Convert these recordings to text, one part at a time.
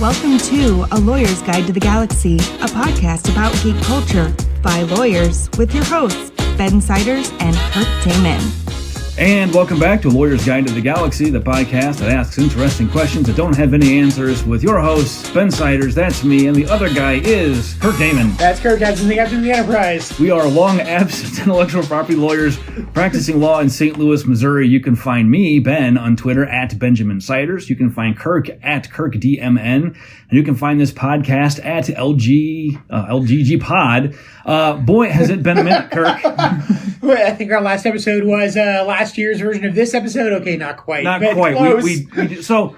Welcome to A Lawyer's Guide to the Galaxy, a podcast about geek culture by lawyers with your hosts, Ben Siders and Kirk Taman. And welcome back to A Lawyer's Guide to the Galaxy, the podcast that asks interesting questions that don't have any answers, with your hosts, Ben Siders, that's me, and the other guy is Kirk Taman. That's Kirk, Captain the Captain of the Enterprise. We are long-absent intellectual property lawyers practicing law in St. Louis, Missouri. You can find me, Ben, on Twitter at Benjamin Siders. You can find Kirk at KirkDMN. And you can find this podcast at LGG Pod. Boy, has it been a minute, Kirk. I think our last episode was last year's version of this episode. Okay, not quite. Not quite. So,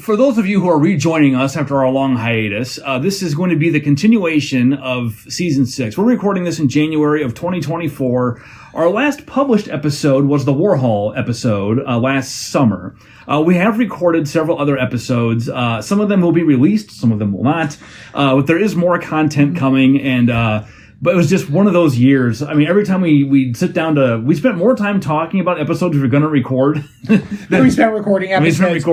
for those of you who are rejoining us after our long hiatus, this is going to be the continuation of Season 6. We're recording this in January of 2024. Our last published episode was the Warhol episode last summer. We have recorded several other episodes. Some of them will be released, some of them will not. But there is more content coming, and but it was just one of those years. I mean, every time we sit down we spent more time talking about episodes we were going to record than we spent recording episodes.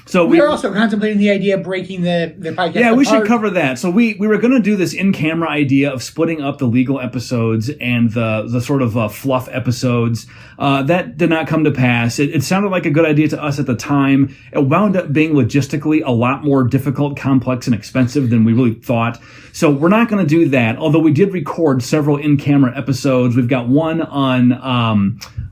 So we were also contemplating the idea of breaking the podcast. Yeah, we should cover that. So we were going to do this in-camera idea of splitting up the legal episodes and the sort of fluff episodes. That did not come to pass. It sounded like a good idea to us at the time. It wound up being logistically a lot more difficult, complex, and expensive than we really thought. So we're not going to do that, although we did record several in-camera episodes. We've got one on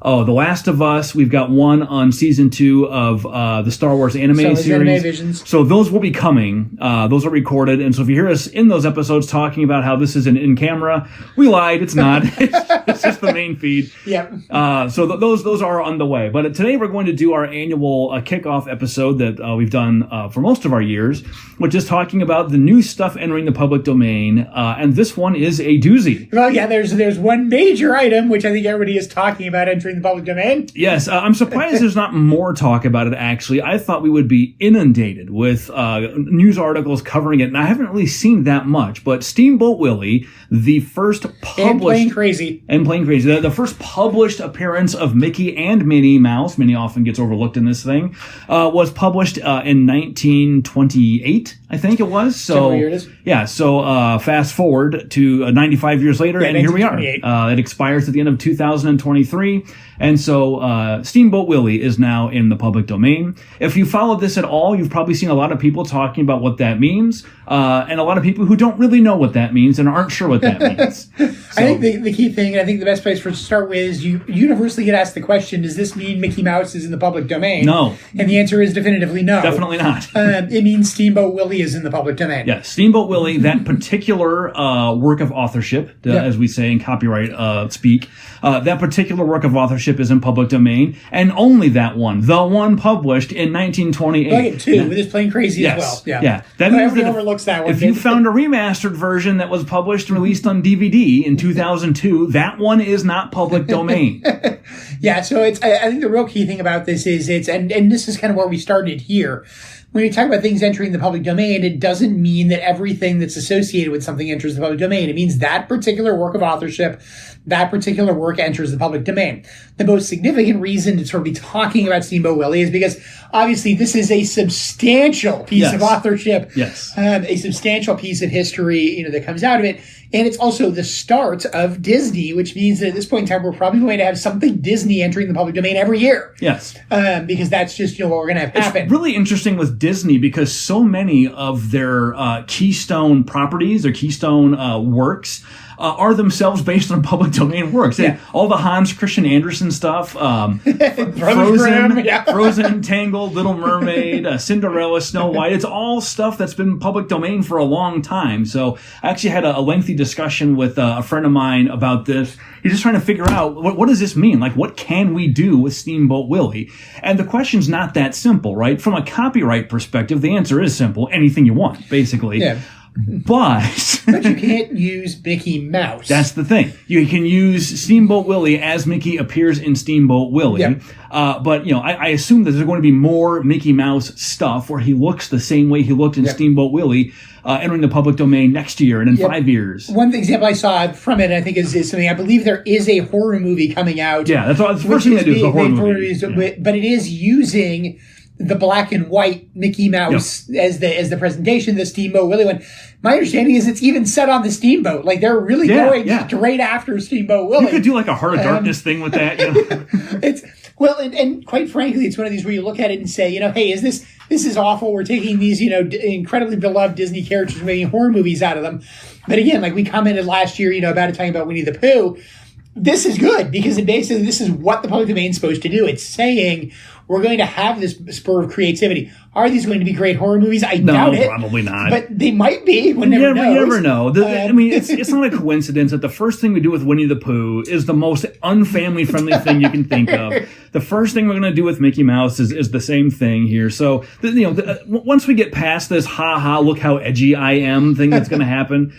The Last of Us. We've got one on Season 2 of the Star Wars anime series. So those will be coming. Those are recorded. And so if you hear us in those episodes talking about how this is an in-camera, we lied. It's not. It's just the main feed. Yep. So those are on the way. But today we're going to do our annual kickoff episode that we've done for most of our years, which is talking about the new stuff entering the public domain. And this one is a doozy. Well, yeah, there's one major item, which I think everybody is talking about entering the public domain. Yes, I'm surprised there's not more talk about it, actually. I thought we would be inundated with news articles covering it, and I haven't really seen that much. But Steamboat Willie, the first published... And Plain Crazy. The first published appearance of Mickey and Minnie Mouse, Minnie often gets overlooked in this thing, was published in 1928, I think it was. So year it is. Yeah, so fast forward to 95 years later, and here we are. It expires at the end of 2023. And so Steamboat Willie is now in the public domain. If you followed this at all, you've probably seen a lot of people talking about what that means, and a lot of people who don't really know what that means and aren't sure what that means. I think the key thing, and I think the best place for us to start with, is you universally get asked the question, does this mean Mickey Mouse is in the public domain? No. And the answer is definitively no. Definitely not. It means Steamboat Willie is in the public domain. Yeah, Steamboat Willie, that particular work of authorship, as we say in copyright speak, that particular work of authorship is in public domain, and only that one, the one published in 1928. Like it too, with this Plain Crazy as well. Yeah. That means that overlooks that one. If you found a remastered version that was published and released on DVD in 2002, that one is not public domain. Yeah, so I think the real key thing about this is and this is kind of where we started here. When you talk about things entering the public domain, it doesn't mean that everything that's associated with something enters the public domain. It means that particular work of authorship, that particular work enters the public domain. The most significant reason to sort of be talking about Steamboat Willie is because obviously this is a substantial piece of authorship, a substantial piece of history, that comes out of it. And it's also the start of Disney, which means that at this point in time, we're probably going to have something Disney entering the public domain every year. Yes. Because that's just what we're going to have happen. It's really interesting with Disney because so many of their keystone properties, their keystone works, are themselves based on public domain works. Yeah. All the Hans Christian Andersen stuff, Frozen, Tangled, Little Mermaid, Cinderella, Snow White. It's all stuff that's been public domain for a long time. So I actually had a lengthy discussion with a friend of mine about this. He's just trying to figure out, what does this mean? Like, what can we do with Steamboat Willie? And the question's not that simple, right? From a copyright perspective, the answer is simple. Anything you want, basically. Yeah. But you can't use Mickey Mouse. That's the thing. You can use Steamboat Willie as Mickey appears in Steamboat Willie. Yep. But I assume that there's going to be more Mickey Mouse stuff where he looks the same way he looked in Steamboat Willie entering the public domain next year and in 5 years. One example I saw from it, I think, is something. I believe there is a horror movie coming out. Yeah, that's the first thing they do is a horror movie. But it is using the black and white Mickey Mouse as the presentation, the Steamboat Willie one. My understanding is it's even set on the steamboat. Like they're really going straight after Steamboat Willie. You could do like a Heart of Darkness thing with that. You know? It's well, and quite frankly, it's one of these where you look at it and say, hey, this is awful. We're taking these, incredibly beloved Disney characters and making horror movies out of them. But again, like we commented last year, about it talking about Winnie the Pooh. This is good because basically this is what the public domain is supposed to do. It's saying we're going to have this spur of creativity. Are these going to be great horror movies? I doubt it. Probably not. But they might be. One never knows. You never know. It's not a coincidence that the first thing we do with Winnie the Pooh is the most unfamily-friendly thing you can think of. The first thing we're going to do with Mickey Mouse is the same thing here. So, once we get past this ha-ha, look how edgy I am thing that's going to happen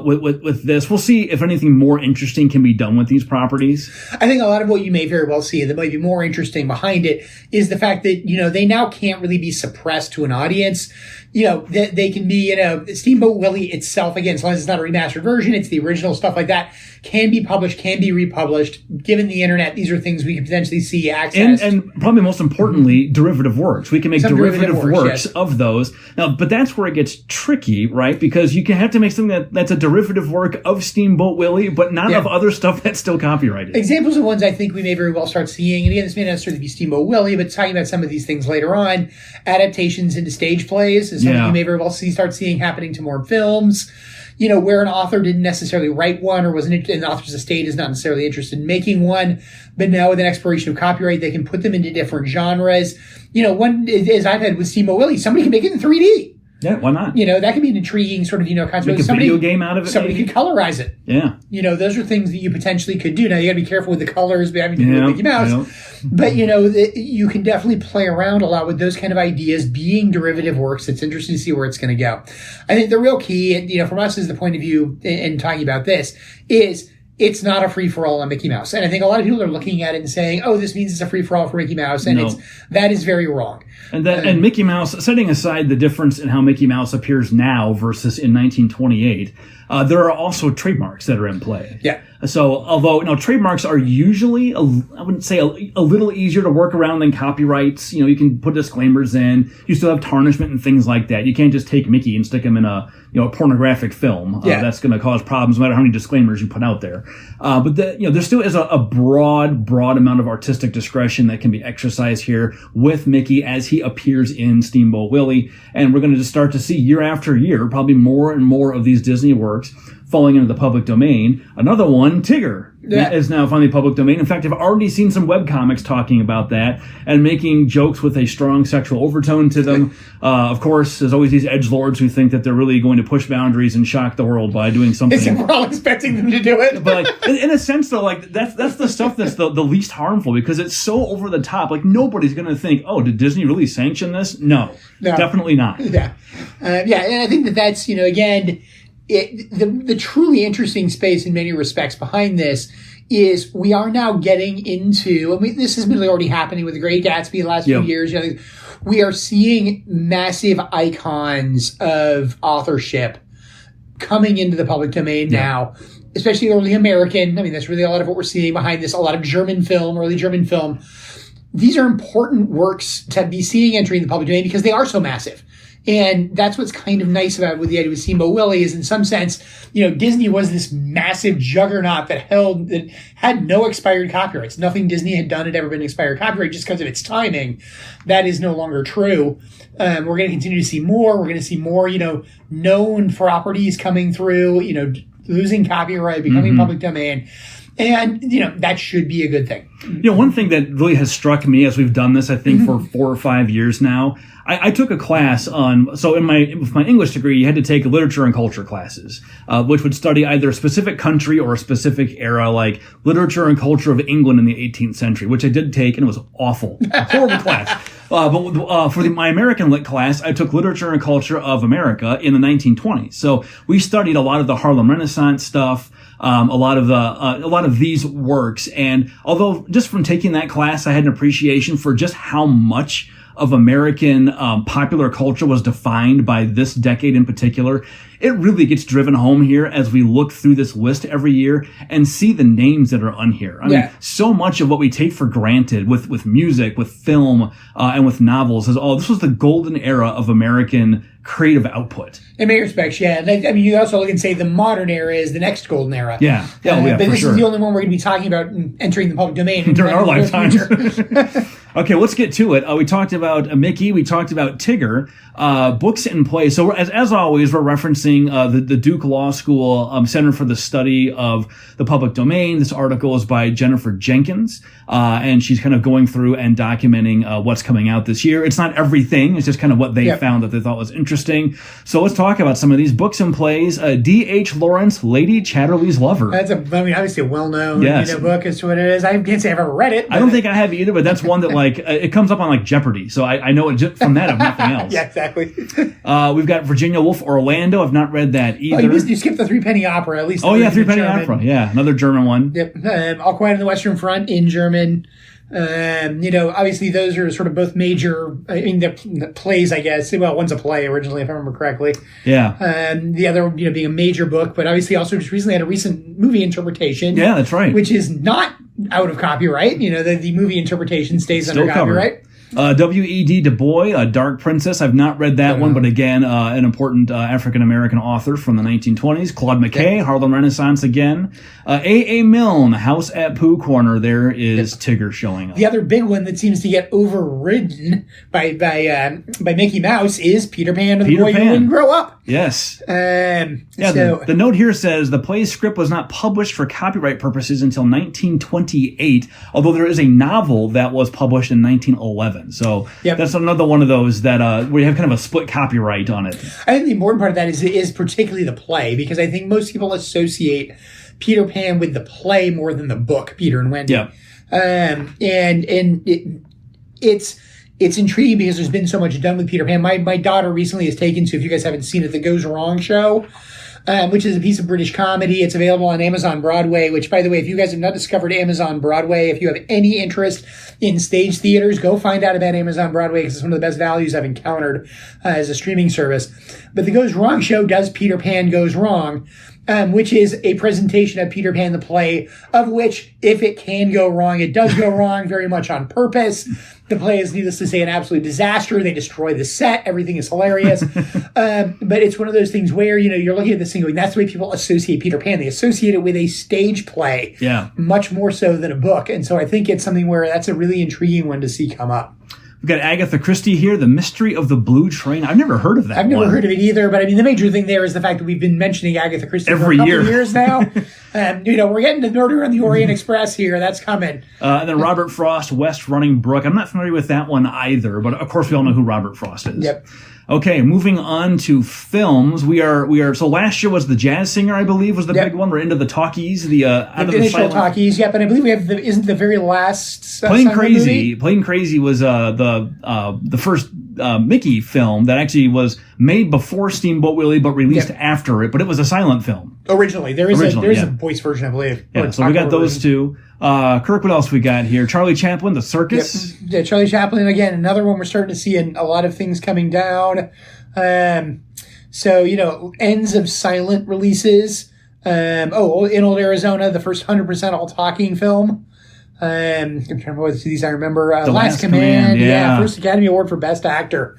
with this, we'll see if anything more interesting can be done with these properties. I think a lot of what you may very well see that might be more interesting behind it is the fact that, they now can't really be suppressed to an audience. They can be, Steamboat Willie itself, again, as long as it's not a remastered version, it's the original stuff like that, can be published, can be republished. Given the internet, these are things we could potentially see accessed. And probably most importantly, derivative works. We can make derivative works of those. Now, but that's where it gets tricky, right? Because you can have to make something that's a derivative work of Steamboat Willie, but not of other stuff that's still copyrighted. Examples of ones I think we may very well start seeing, and again, this may not necessarily be Steamboat Willie, but talking about some of these things later on, adaptations into stage plays is something you may very well start seeing happening to more films. Where an author didn't necessarily write one or wasn't, and the author's estate is not necessarily interested in making one, but now with an expiration of copyright, they can put them into different genres. One, as I've had with Steamboat Willie, somebody can make it in 3D. Yeah, why not? That could be an intriguing sort of, concept. Make a video game out of it. Somebody could colorize it. Yeah. Those are things that you potentially could do. Now, you got to be careful with the colors, but having to do with Mickey Mouse. But, you can definitely play around a lot with those kind of ideas being derivative works. It's interesting to see where it's going to go. I think the real key, from us as the point of view in talking about this, is it's not a free-for-all on Mickey Mouse. And I think a lot of people are looking at it and saying, oh, this means it's a free-for-all for Mickey Mouse. And that is very wrong. And Mickey Mouse, setting aside the difference in how Mickey Mouse appears now versus in 1928, there are also trademarks that are in play. Yeah. So, although, trademarks are usually, I wouldn't say a little easier to work around than copyrights. You can put disclaimers in. You still have tarnishment and things like that. You can't just take Mickey and stick him in a pornographic film. That's going to cause problems no matter how many disclaimers you put out there. But there still is a broad amount of artistic discretion that can be exercised here with Mickey as he appears in Steamboat Willie. And we're going to just start to see year after year, probably more and more of these Disney works falling into the public domain. Another one, Tigger, is now finally public domain. In fact, I've already seen some webcomics talking about that and making jokes with a strong sexual overtone to them. Of course, there's always these edgelords who think that they're really going to push boundaries and shock the world by doing something. We're all expecting them to do it. But in a sense, though, that's the stuff that's the least harmful because it's so over the top. Nobody's going to think, oh, did Disney really sanction this? No, definitely not. Yeah. And I think that's, again, the truly interesting space in many respects behind this is we are now getting into, this has been already happening with The Great Gatsby the last few years. We are seeing massive icons of authorship coming into the public domain now, especially early American. That's really a lot of what we're seeing behind this. A lot of German film, early German film. These are important works to be seeing entering the public domain because they are so massive. And that's what's kind of nice about with the idea of Steamboat Willie is in some sense, Disney was this massive juggernaut that had no expired copyrights. Nothing Disney had done had ever been expired copyright just because of its timing. That is no longer true. We're going to continue to see more. We're going to see more, known properties coming through, losing copyright, becoming public domain. And, that should be a good thing. One thing that really has struck me as we've done this, I think, for 4 or 5 years now, I took a class with my English degree, you had to take literature and culture classes, which would study either a specific country or a specific era, like literature and culture of England in the 18th century, which I did take, and it was awful. A horrible class. But for my American Lit class, I took literature and culture of America in the 1920s. So we studied a lot of the Harlem Renaissance stuff, a lot of these works. And although just from taking that class, I had an appreciation for just how much of American popular culture was defined by this decade in particular, it really gets driven home here as we look through this list every year and see the names that are on here. I mean, so much of what we take for granted with music, with film, and with novels is this was the golden era of American creative output. In many respects, yeah. And I mean, you also look and say the modern era is the next golden era. Yeah. But this is the only one we're going to be talking about entering the public domain during our lifetimes. Okay, let's get to it. We talked about Mickey. We talked about Tigger. Books and plays. So as always, we're referencing the Duke Law School Center for the Study of the Public Domain. This article is by Jennifer Jenkins, and she's kind of going through and documenting what's coming out this year. It's not everything. It's just kind of what they found that they thought was interesting. So let's talk about some of these books and plays. D.H. Lawrence, Lady Chatterley's Lover. That's obviously a well-known yes. book as to what it is. I can't say I've ever read it. I don't think I have either, but that's one that it comes up on Jeopardy. So I know it just from that if nothing else. Yeah, exactly. We've got Virginia Woolf Orlando. I've not read that either. You skipped the Threepenny Opera, at least. Oh, yeah, Threepenny Opera. Yeah, another German one. Yep. All Quiet on the Western Front in German. Obviously those are sort of both major, the plays, I guess. Well, one's a play originally, if I remember correctly. Yeah. The other, being a major book, but obviously also just recently had a recent movie interpretation. Yeah, that's right. Which is not out of copyright. The movie interpretation stays Still under copyright. W.E.D. Du Bois, Dark Princess. I've not read that one, but again, an important African-American author from the 1920s. Claude McKay, Harlem Renaissance again. A.A. Milne, House at Pooh Corner. There is Tigger showing up. The other big one that seems to get overridden by Mickey Mouse is Peter Pan and the Boy Who Wouldn't Grow Up. Yes. The note here says the play's script was not published for copyright purposes until 1928, although there is a novel that was published in 1911. So that's another one of those that where you have kind of a split copyright on it. I think the important part of that is particularly the play, because I think most people associate Peter Pan with the play more than the book, Peter and Wendy. Yeah. It's intriguing because there's been so much done with Peter Pan. My daughter recently has taken to, if you guys haven't seen it, The Goes Wrong Show, which is a piece of British comedy. It's available on Amazon Broadway, which, by the way, if you guys have not discovered Amazon Broadway, if you have any interest in stage theaters, go find out about Amazon Broadway, because it's one of the best values I've encountered as a streaming service. But The Goes Wrong Show does Peter Pan Goes Wrong, which is a presentation of Peter Pan the play, of which, if it can go wrong, it does go wrong very much on purpose. The play is, needless to say, an absolute disaster. They destroy the set. Everything is hilarious. But it's one of those things where, you're looking at this thing going, that's the way people associate Peter Pan. They associate it with a stage play, much more so than a book. And so I think it's something where that's a really intriguing one to see come up. We've got Agatha Christie here, The Mystery of the Blue Train. I've never heard of that I've never heard of it either, but the major thing there is the fact that we've been mentioning Agatha Christie every for a couple year. Of years now. We're getting to Murder on the Orient Express here. That's coming. And then Robert Frost, West Running Brook. I'm not familiar with that one either, but of course we all know who Robert Frost is. Yep. Okay, moving on to films. We are. So last year was The Jazz Singer, I believe, was the big one. We're into the talkies, the initial talkies. Yep, and I believe we have isn't the very last. Plane Crazy. Plane Crazy was the first Mickey film that actually was made before Steamboat Willie, but released after it. But it was a silent film. Originally, there is a voice version, I believe. Yeah, so we got those two. Kirk, what else we got here? Charlie Chaplin, The Circus. Yep. Yeah, Charlie Chaplin, again, another one we're starting to see in a lot of things coming down. Ends of silent releases. In Old Arizona, the first 100% all talking film. I'm trying to remember what these I remember. The Last Command. First Academy Award for Best Actor.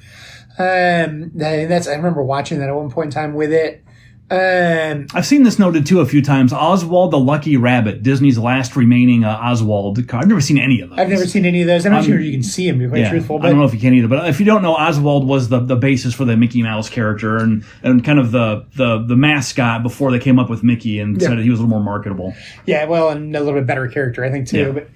I remember watching that at one point in time with it. I've seen this noted too a few times. Oswald the Lucky Rabbit, Disney's last remaining Oswald. I've never seen any of those. I've never seen any of those. I'm not sure you can see them, to be quite truthful. But I don't know if you can either. But if you don't know, Oswald was the basis for the Mickey Mouse character and kind of the mascot before they came up with Mickey and said he was a little more marketable. Yeah, well, and a little bit better character, I think, too. Yeah. But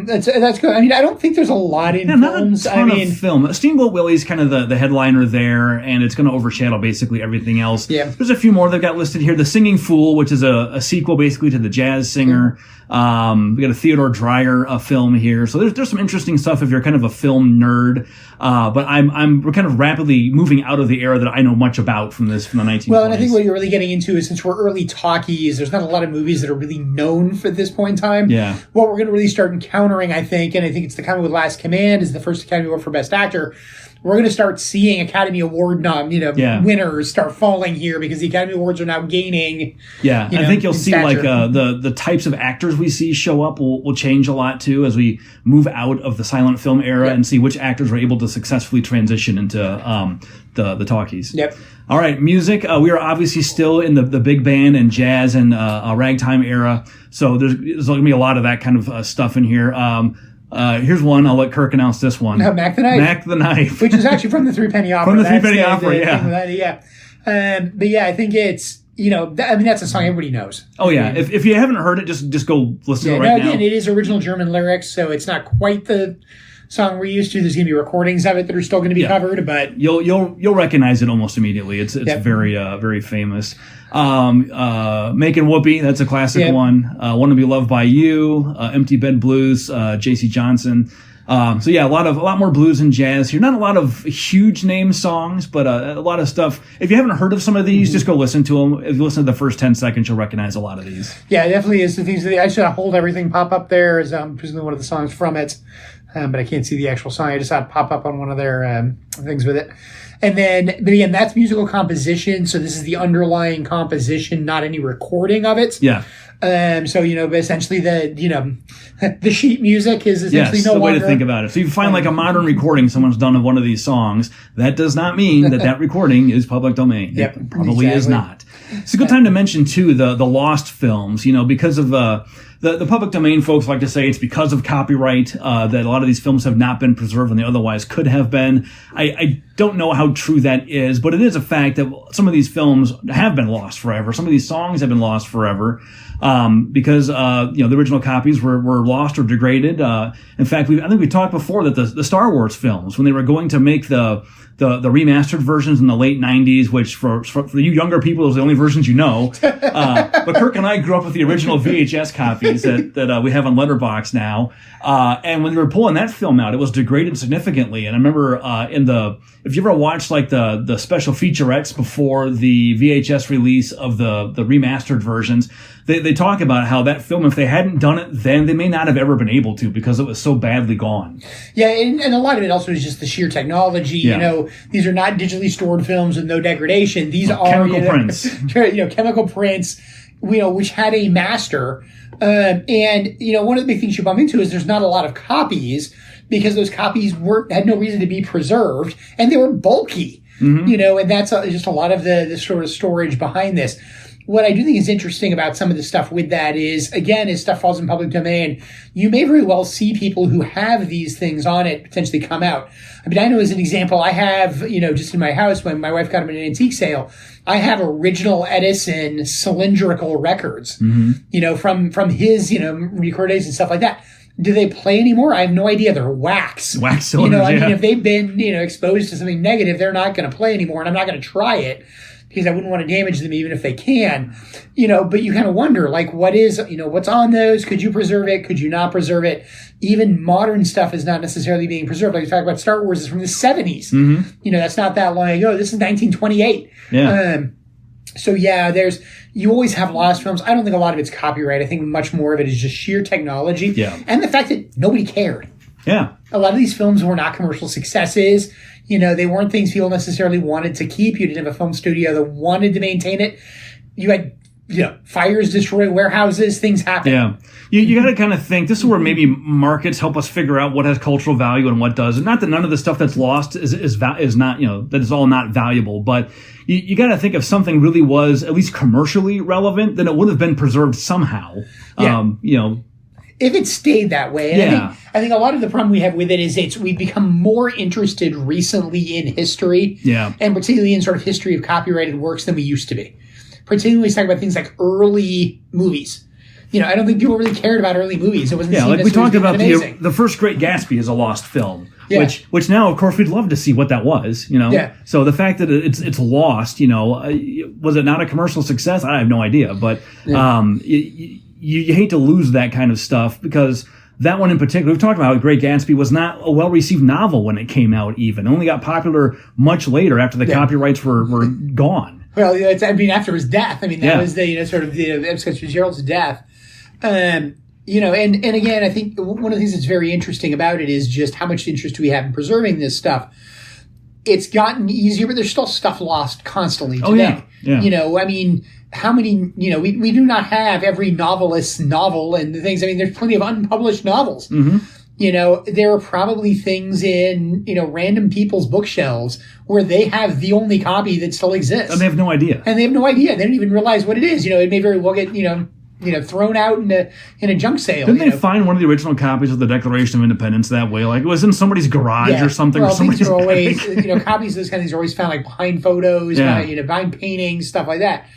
that's good. I don't think there's a lot in films. Not a ton of film. Steamboat Willie's kind of the headliner there, and it's going to overshadow basically everything else. Yeah. There's a few more they've got listed here. The Singing Fool, which is a sequel basically to The Jazz Singer. We got a Theodore Dreyer film here. So there's some interesting stuff if you're kind of a film nerd. But we're kind of rapidly moving out of the era that I know much about from the 1920s. Well, and I think what you're really getting into is, since we're early talkies, there's not a lot of movies that are really known for this point in time. Yeah. What we're going to really start encountering, I think, and I think it's the coming with Last Command is the first Academy Award for Best Actor. We're going to start seeing Academy Award winners start falling here because the Academy Awards are now gaining. Yeah, I think you'll see like the types of actors we see show up will change a lot too as we move out of the silent film era and see which actors were able to successfully transition into the talkies. Yep. All right, music. We are obviously still in the big band and jazz and ragtime era, so there's going to be a lot of that kind of stuff in here. Here's one. I'll let Kirk announce this one. No, Mac the Knife. Mac the Knife. Which is actually from the Three Penny Opera. From the Three Penny Opera, yeah. But yeah, I think it's, that's a song everybody knows. Oh, yeah. If you haven't heard it, just go listen to it right now. Again, it is original German lyrics, so it's not quite the song we're used to. There's going to be recordings of it that are still going to be covered, but you'll recognize it almost immediately. It's very very famous. Making Whoopee, that's a classic one. Want to Be Loved by You, Empty Bed Blues, J.C. Johnson. So yeah, a lot more blues and jazz here. Not a lot of huge name songs, but a lot of stuff. If you haven't heard of some of these, just go listen to them. If you listen to the first 10 seconds, you'll recognize a lot of these. Yeah, it definitely is. The things that I should Hold Everything pop up there is presumably one of the songs from it. But I can't see the actual song. I just saw it pop up on one of their things with it. And then, but again, that's musical composition. So this is the underlying composition, not any recording of it. Yeah. So, but essentially the sheet music is essentially no longer. the way to think about it. So you find like a modern recording someone's done of one of these songs. That does not mean that recording is public domain. Yep, it probably is not. It's a good time to mention too, the lost films, because of, the public domain folks like to say it's because of copyright that a lot of these films have not been preserved when they otherwise could have been. I don't know how true that is, but it is a fact that some of these films have been lost forever. Some of these songs have been lost forever because the original copies were lost or degraded. In fact, I think we talked before that the Star Wars films, when they were going to make the remastered versions in the late 90s, which for you younger people, those are the only versions you know. But Kirk and I grew up with the original VHS copies that we have on Letterboxd now. And when they were pulling that film out, it was degraded significantly. And I remember if you ever watched like the special featurettes before the VHS release of the remastered versions, they talk about how that film, if they hadn't done it then, they may not have ever been able to because it was so badly gone. Yeah, and a lot of it also is just the sheer technology. Yeah. These are not digitally stored films with no degradation. These are chemical prints. Chemical prints, which had a master. And one of the big things you bump into is there's not a lot of copies because those copies had no reason to be preserved and they were bulky. Mm-hmm. And that's just a lot of the sort of storage behind this. What I do think is interesting about some of the stuff with that is, again, as stuff falls in public domain, you may very well see people who have these things on it potentially come out. I mean, I know as an example, I have, just in my house, when my wife got them at an antique sale, I have original Edison cylindrical records, from his, record days and stuff like that. Do they play anymore? I have no idea. They're wax. Wax cylinders, I mean, if they've been, exposed to something negative, they're not going to play anymore, and I'm not going to try it. Because I wouldn't want to damage them even if they can, but you kind of wonder, like, what's on those? Could you preserve it? Could you not preserve it? Even modern stuff is not necessarily being preserved. Like you talk about Star Wars is from the 70s. Mm-hmm. That's not that long ago. This is 1928. Yeah. So yeah, you always have lost films. I don't think a lot of it's copyright. I think much more of it is just sheer technology. Yeah. And the fact that nobody cared. Yeah. A lot of these films were not commercial successes. They weren't things people necessarily wanted to keep. You didn't have a film studio that wanted to maintain it. You had, fires destroy warehouses, things happen. Yeah. You got to kind of think, this is where maybe markets help us figure out what has cultural value and what doesn't. Not that none of the stuff that's lost is not, that is all not valuable, but you got to think if something really was at least commercially relevant, then it would have been preserved somehow. Yeah. If it stayed that way. And I think a lot of the problem we have with it is we've become more interested recently in history. Yeah. And particularly in sort of history of copyrighted works than we used to be. Particularly when we talk about things like early movies. I don't think people really cared about early movies. It wasn't seen like as we talked about amazing. the first Great Gatsby is a lost film. Yeah. Which now, of course, we'd love to see what that was, Yeah. So the fact that it's lost, was it not a commercial success? I have no idea. But you hate to lose that kind of stuff because that one in particular, we've talked about how Great Gatsby was not a well-received novel when it came out even. It only got popular much later after the copyrights were gone. Well, after his death. I mean, that was the, sort of the F. Scott Fitzgerald's death. And again, I think one of the things that's very interesting about it is just how much interest we have in preserving this stuff. It's gotten easier, but there's still stuff lost constantly today. Yeah. I mean, how many, we do not have every novelist's novel and the things. I mean, there's plenty of unpublished novels. Mm-hmm. There are probably things in, random people's bookshelves where they have the only copy that still exists. And they have no idea. They don't even realize what it is. It may very well get, thrown out in a junk sale. Didn't they find one of the original copies of the Declaration of Independence that way? Like it was in somebody's garage or something. Well, or somebody's things are always, copies of those kind of things are always found like behind photos, behind paintings, stuff like that.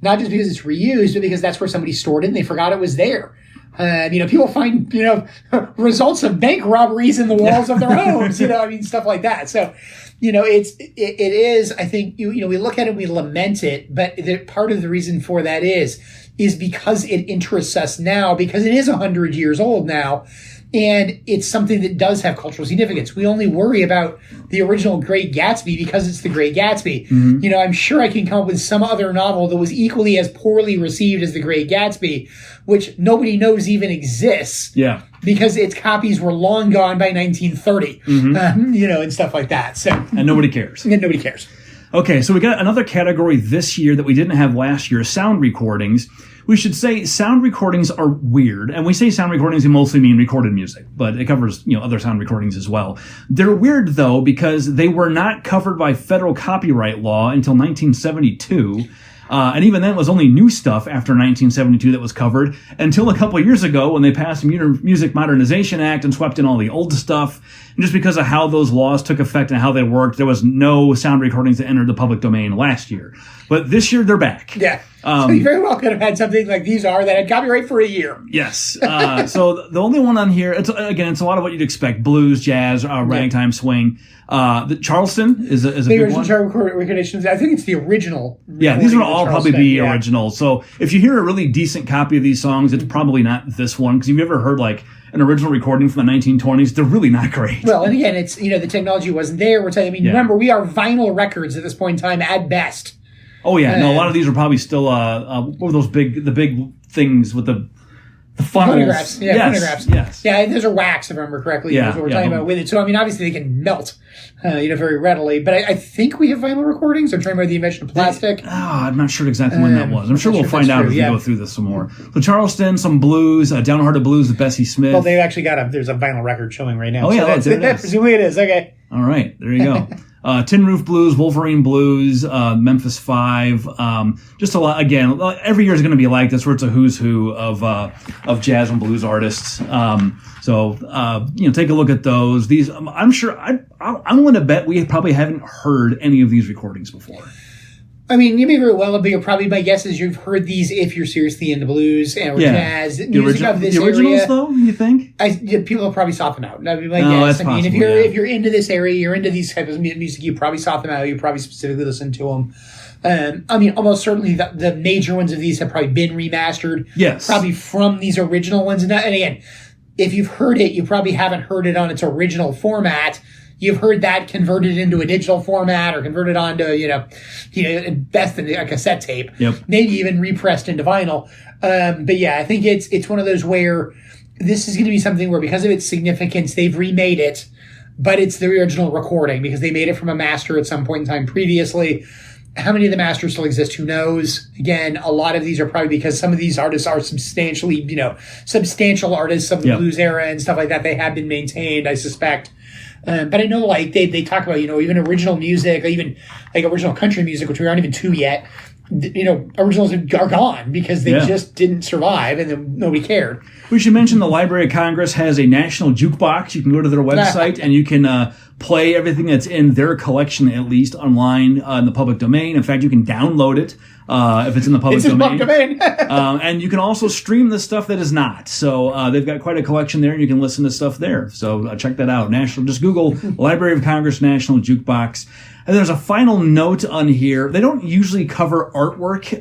Not just because it's reused, but because that's where somebody stored it and they forgot it was there. People find, results of bank robberies in the walls of their homes, stuff like that. So, it is, I think, we look at it, we lament it, but part of the reason for that is because it interests us now, because it is 100 years old now. And it's something that does have cultural significance. We only worry about the original Great Gatsby because it's the Great Gatsby. Mm-hmm. I'm sure I can come up with some other novel that was equally as poorly received as the Great Gatsby, which nobody knows even exists. Yeah. Because its copies were long gone by 1930, and stuff like that. So, and nobody cares. And nobody cares. Okay, so we got another category this year that we didn't have last year, sound recordings. We should say sound recordings are weird. And we say sound recordings, we mostly mean recorded music, but it covers, other sound recordings as well. They're weird, though, because they were not covered by federal copyright law until 1972. And even then, it was only new stuff after 1972 that was covered until a couple of years ago when they passed the Music Modernization Act and swept in all the old stuff. And just because of how those laws took effect and how they worked, there was no sound recordings that entered the public domain last year. But this year, they're back. Yeah. So you very well could have had something like these that had copyright for a year. Yes. So the only one on here, it's a lot of what you'd expect. Blues, jazz, ragtime, swing. The Charleston is a big one. Recordings. I think it's the original. Yeah, these would all probably be original. So if you hear a really decent copy of these songs, it's probably not this one. Because if you've ever heard an original recording from the 1920s, they're really not great. Well, and again, it's, the technology wasn't there. Remember, we are vinyl records at this point in time at best. Oh yeah, no, a lot of these are probably still what were those the big things with the funnels? Phonographs. Yeah, phonographs. Yes. Yeah, those are wax, if I remember correctly. Yeah, that's what we're talking about with it. So, obviously they can melt, very readily. But I think we have vinyl recordings. I'm trying to remember the invention of plastic. I'm not sure exactly when that was. I'm sure we'll find out as we go through this some more. So Charleston, some blues, Downhearted Blues with Bessie Smith. Well, they've actually there's a vinyl record showing right now. Oh yeah, so presumably it is. Okay. All right, there you go. Tin Roof Blues, Wolverine Blues, Memphis 5, just a lot. Again, every year is going to be like this, where it's a who's who of jazz and blues artists. So take a look at those. These, I'm sure, I'm going to bet we probably haven't heard any of these recordings before. You may very well be. My guess is you've heard these if you're seriously into blues or jazz. Music of this originals, area, though, you think? People will probably sought them out. That'd be my guess. That's possible, if you're into this area, you're into these types of music, you probably sought them out. You probably specifically listen to them. Almost certainly the major ones of these have probably been remastered. Yes. Probably from these original ones. And again, if you've heard it, you probably haven't heard it on its original format. You've heard that converted into a digital format or converted onto, best in a cassette tape. Yep. Maybe even repressed into vinyl. But yeah, I think it's one of those where this is going to be something where because of its significance, they've remade it, but it's the original recording because they made it from a master at some point in time previously. How many of the masters still exist? Who knows? Again, a lot of these are probably because some of these artists are substantial artists of the blues era and stuff like that. They have been maintained, I suspect. But I know, they talk about, even original music, even original country music, which we aren't even to yet. Originals are gone because they just didn't survive and then nobody cared. We should mention the Library of Congress has a national jukebox. You can go to their website and you can play everything that's in their collection, at least online in the public domain. In fact, you can download it if it's in the public domain. And you can also stream the stuff that is not. So they've got quite a collection there, and you can listen to stuff there. So check that out. Just Google Library of Congress National Jukebox. And there's a final note on here. They don't usually cover artwork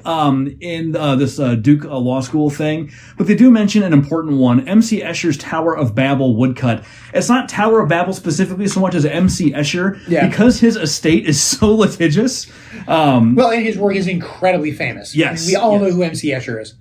in this Duke Law School thing, but they do mention an important one, M.C. Escher's Tower of Babel woodcut. It's not Tower of Babel specifically so much as M.C. Escher, because his estate is so litigious. And his work is incredibly famous. Yes. We all know who M.C. Escher is.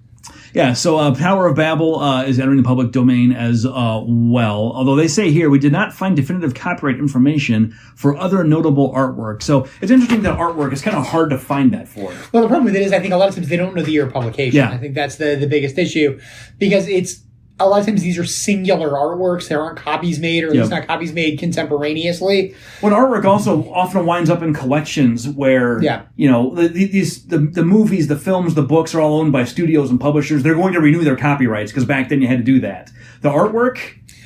Yeah, so Tower of Babel is entering the public domain as well. Although they say here, we did not find definitive copyright information for other notable artwork. So it's interesting that artwork is kind of hard to find that for. Well, the problem with it is I think a lot of times they don't know the year of publication. Yeah. I think that's the biggest issue, because it's a lot of times these are singular artworks. There aren't copies made, or at least not copies made contemporaneously. When artwork also often winds up in collections where, the movies, the films, the books are all owned by studios and publishers. They're going to renew their copyrights because back then you had to do that. The artwork,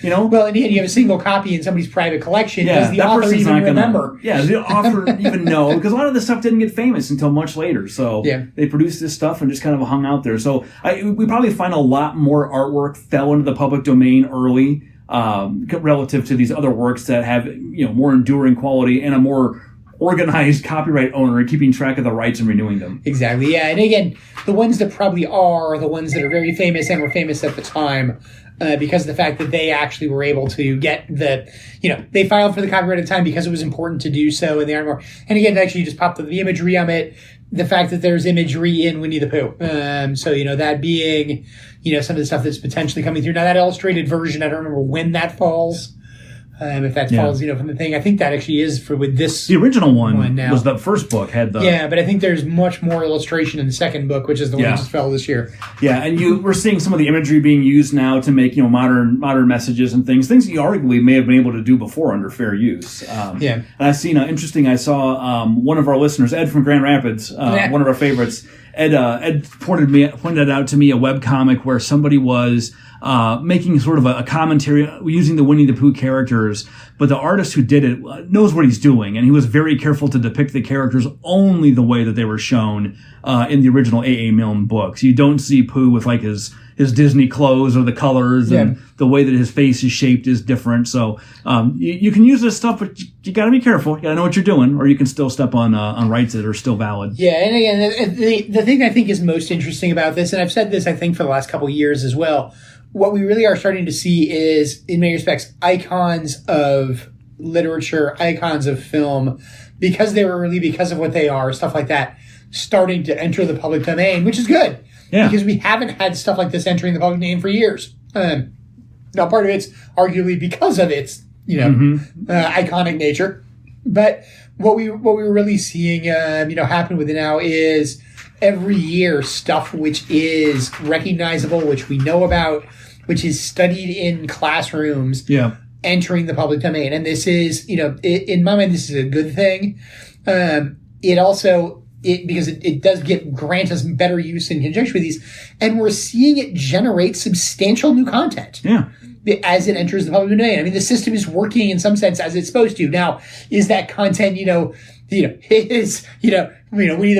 Well, and you have a single copy in somebody's private collection. Yeah, does the author even remember? Does the author even know? Because a lot of this stuff didn't get famous until much later. So they produced this stuff and just kind of hung out there. So we probably find a lot more artwork fell into the public domain early relative to these other works that have more enduring quality and a more organized copyright owner keeping track of the rights and renewing them. Exactly, yeah. And again, the ones that probably are the ones that are very famous and were famous at the time because of the fact that they actually were able to get they filed for the copyright at the time because it was important to do so, and they aren't more. And again, it actually just popped up the imagery on it, the fact that there's imagery in Winnie the Pooh. So, that being, some of the stuff that's potentially coming through. Now, that illustrated version, I don't remember when that falls. If that falls, from the thing. I think that actually is with this. The original one now was the first book had the. Yeah, but I think there's much more illustration in the second book, which is the one that just fell this year. Yeah, and we're seeing some of the imagery being used now to make modern messages and things that you arguably may have been able to do before under fair use. And I've seen interesting. I saw one of our listeners, Ed from Grand Rapids, one of our favorites. Ed pointed out to me a webcomic where somebody was making sort of a commentary using the Winnie the Pooh characters, but the artist who did it knows what he's doing, and he was very careful to depict the characters only the way that they were shown in the original A.A. Milne books. You don't see Pooh with like his Disney clothes or the colors, and the way that his face is shaped is different. So you can use this stuff, but you got to be careful. You got to know what you're doing, or you can still step on rights that are still valid. Yeah, and again, the thing I think is most interesting about this, and I've said this I think for the last couple of years as well, what we really are starting to see is, in many respects, icons of literature, icons of film, because they were early, because of what they are, stuff like that, starting to enter the public domain, which is good. Yeah. Because we haven't had stuff like this entering the public domain for years. Now, part of it's arguably because of its, iconic nature. But what we're really seeing, happen with it now is every year stuff which is recognizable, which we know about, which is studied in classrooms, entering the public domain. And this is, in my mind, this is a good thing. It also, because it does grant us better use in conjunction with these, and we're seeing it generate substantial new content. Yeah. As it enters the public domain. I mean, the system is working in some sense as it's supposed to. Now, is that content, Winnie the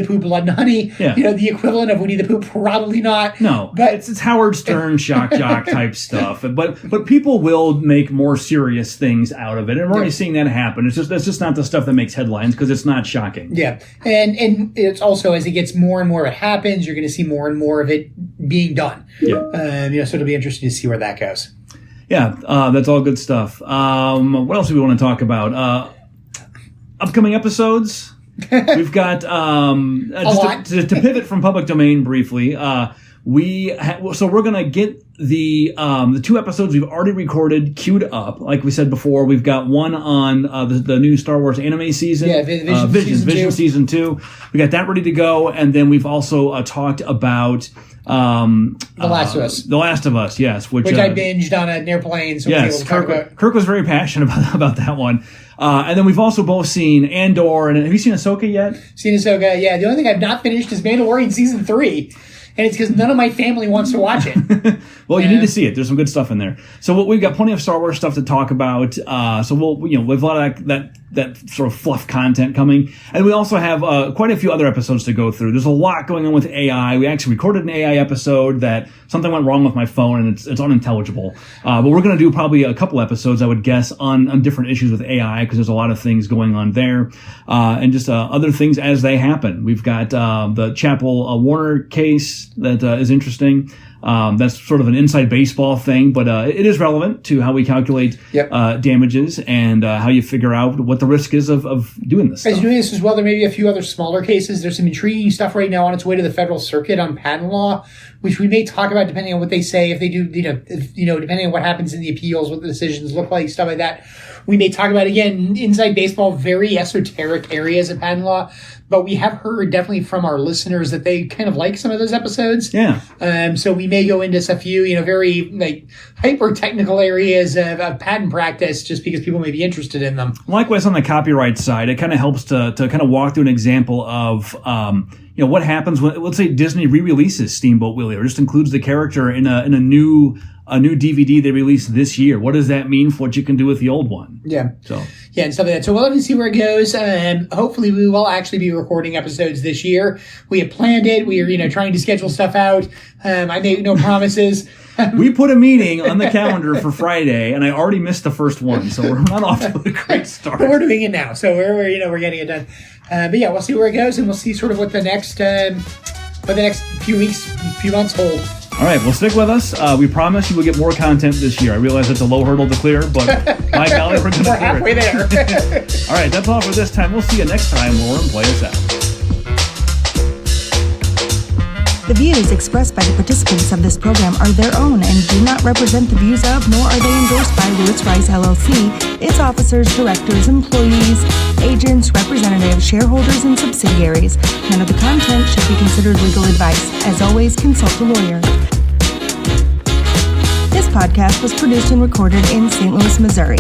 Pooh, Blood and Honey, the equivalent of Winnie the Pooh? Probably not. No, but it's Howard Stern shock jock type stuff. But people will make more serious things out of it, and we're already seeing that happen. That's just not the stuff that makes headlines because it's not shocking. Yeah, and it's also, as it gets more and more of it happens, you're going to see more and more of it being done. Yeah, so it'll be interesting to see where that goes. Yeah, that's all good stuff. What else do we want to talk about? Upcoming episodes. We've got to pivot from public domain briefly. So we're gonna get the 2 episodes we've already recorded queued up. Like we said before, we've got one on the new Star Wars anime season. Yeah, Vision season 2. We got that ready to go, and then we've also talked about The Last of Us. The Last of Us, yes, which I binged on an airplane. So yes, Kirk was very passionate about that one. And then we've also both seen Andor, and have you seen Ahsoka yet? Seen Ahsoka, yeah. The only thing I've not finished is Mandalorian Season 3. And it's because none of my family wants to watch it. Well, you need to see it. There's some good stuff in there. So we've got plenty of Star Wars stuff to talk about. So we've a lot of that sort of fluff content coming. And we also have quite a few other episodes to go through. There's a lot going on with AI. We actually recorded an AI episode that something went wrong with my phone and it's unintelligible. But we're going to do probably a couple episodes, I would guess, on different issues with AI because there's a lot of things going on there. And just other things as they happen. We've got the Chapel Warner case that is interesting. That's sort of an inside baseball thing, but it is relevant to how we calculate damages and how you figure out what the risk is of doing this. As doing this as well, there may be a few other smaller cases. There's some intriguing stuff right now on its way to the federal circuit on patent law, which we may talk about depending on what they say. If they do, depending on what happens in the appeals, what the decisions look like, stuff like that. We may talk about, again, inside baseball, very esoteric areas of patent law. But we have heard definitely from our listeners that they kind of like some of those episodes. Yeah. So we may go into a few, very like hyper technical areas of patent practice just because people may be interested in them. Likewise, on the copyright side, it kind of helps to kind of walk through an example of, what happens when, let's say, Disney re-releases Steamboat Willie or just includes the character in a new DVD they released this year. What does that mean for what you can do with the old one? Yeah. So. Yeah, and stuff like that. So we'll have to see where it goes. Hopefully we will actually be recording episodes this year. We have planned it. We are, trying to schedule stuff out. I make no promises. We put a meeting on the calendar for Friday, and I already missed the first one, so we're not off to a great start. But we're doing it now, so we're getting it done. But yeah, we'll see where it goes, and we'll see sort of what the next few months hold. All right, well, stick with us. We promise you will get more content this year. I realize it's a low hurdle to clear, but my golly, we're going to clear it. Halfway there. All right, that's all for this time. We'll see you next time, Lauren. Play us out. The views expressed by the participants of this program are their own and do not represent the views of, nor are they endorsed by Lewis Rice LLC, its officers, directors, employees, agents, representatives, shareholders, and subsidiaries. None of the content should be considered legal advice. As always, consult a lawyer. This podcast was produced and recorded in St. Louis, Missouri.